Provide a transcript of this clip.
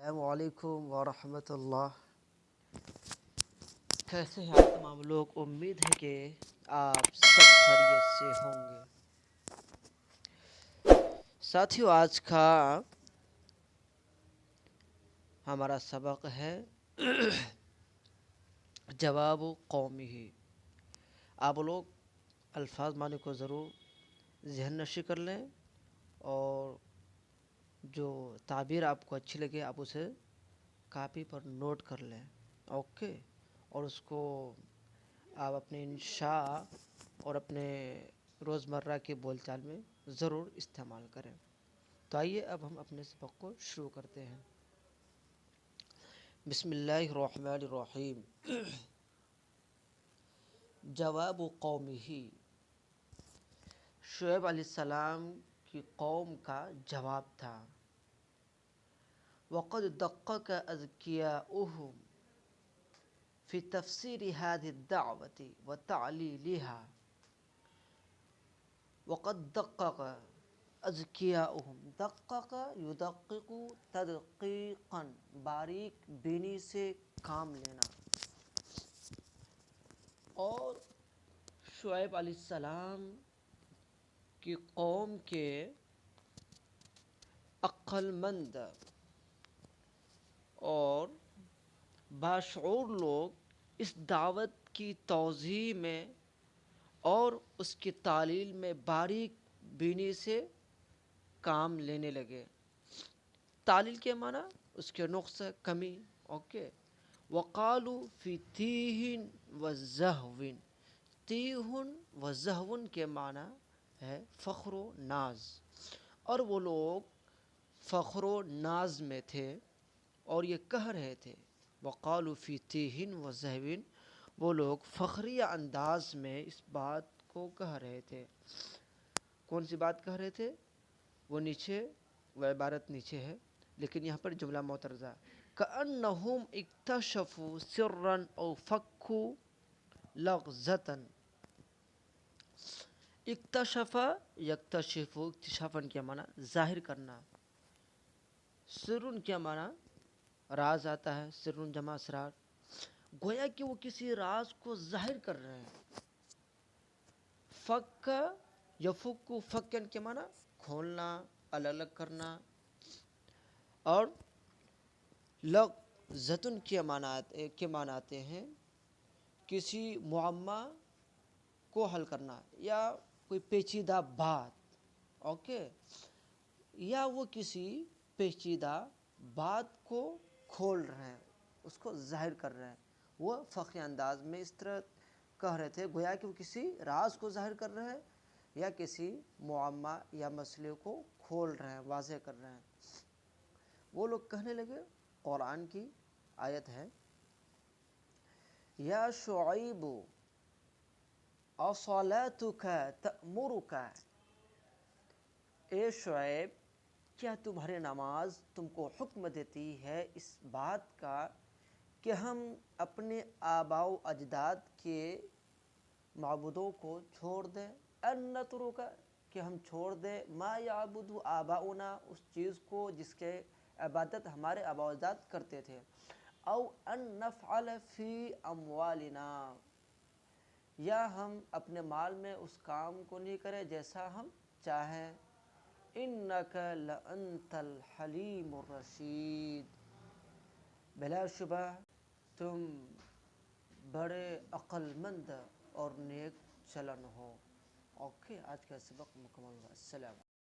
السلام علیکم ورحمۃ اللہ۔ کیسے ہیں آپ تمام لوگ؟ امید ہے کہ آپ سب خیریت سے ہوں گے۔ ساتھیو، آج کا ہمارا سبق ہے جواب قومی ہی۔ آپ لوگ الفاظ معنی کو ضرور ذہن نشی کر لیں، اور جو تعبیر آپ کو اچھی لگے آپ اسے کاپی پر نوٹ کر لیں، اوکے؟ اور اس کو آپ اپنے انشاء اور اپنے روزمرہ کے بول چال میں ضرور استعمال کریں۔ تو آئیے اب ہم اپنے سبق کو شروع کرتے ہیں۔ بسم اللہ الرحمن الرحیم۔ جواب قومی ہی، شعیب علیہ السلام کی قوم کا جواب تھا۔ وقد دقق اذکیاؤہم فی تفسیر هذه الدعوة وتعلیلها۔ وقد دقق اذکیاؤہم، دقق یدقق تدقیقا، باریک بینی سے کام لینا۔ اور شعیب علیہ السلام کی قوم کے عقل مند اور باشعور لوگ اس دعوت کی توضیح میں اور اس کی تعلیل میں باریک بینی سے کام لینے لگے۔ تعلیل کے معنی اس کے نقص کمی، اوکے؟ وقالوا فی تیہ و زہو، تیہ و زہو کے معنی ہے فخر و ناز، اور وہ لوگ فخر و ناز میں تھے اور یہ کہہ رہے تھے، وقالوا فی تیہ و زہو، وہ لوگ فخریہ انداز میں اس بات کو کہہ رہے تھے۔ کون سی بات کہہ رہے تھے؟ وہ عبارت نیچے ہے، لیکن یہاں پر جملہ معترضہ، کأنہم اکتشفوا سرا او فکوا لغزتا۔ اکتشف یکتشف، اکتشافاً کیا معنی؟ ظاہر کرنا۔ سرن کیا معنی؟ راز آتا ہے، سرن جمع اسرار، گویا کہ وہ کسی راز کو ظاہر کر رہے ہیں۔ فک یفک، فکن کے معنی کھولنا، الگ الگ کرنا، اور لغزتن کے معنی آتے ہیں کسی معمہ کو حل کرنا یا کوئی پیچیدہ بات، اوکے؟ یا وہ کسی پیچیدہ بات کو کھول رہے ہیں، اس کو ظاہر کر رہے ہیں۔ وہ فخری انداز میں اس طرح کہہ رہے تھے گویا کہ وہ کسی راز کو ظاہر کر رہے ہیں یا کسی معمہ یا مسئلے کو کھول رہے ہیں، واضح کر رہے ہیں۔ وہ لوگ کہنے لگے، قرآن کی آیت ہے، یا شعیب اصلاتک تأمرک، اے شعیب کیا تمہاری نماز تم کو حکم دیتی ہے اس بات کا کہ ہم اپنے آباء و اجداد کے معبودوں کو چھوڑ دیں، ان نترک، کہ ہم چھوڑ دیں، ما یعبد آباؤنا، اس چیز کو جس کے عبادت ہمارے آباء و اجداد کرتے تھے، او ان نفعل فی اموالنا، یا ہم اپنے مال میں اس کام کو نہیں کریں جیسا ہم چاہیں۔ انک لانت الحلیم الرشید، بلا شبہ تم بڑے عقل مند اور نیک چلن ہو۔ اوکے، آج کا سبق مکمل ہوا۔ السلام۔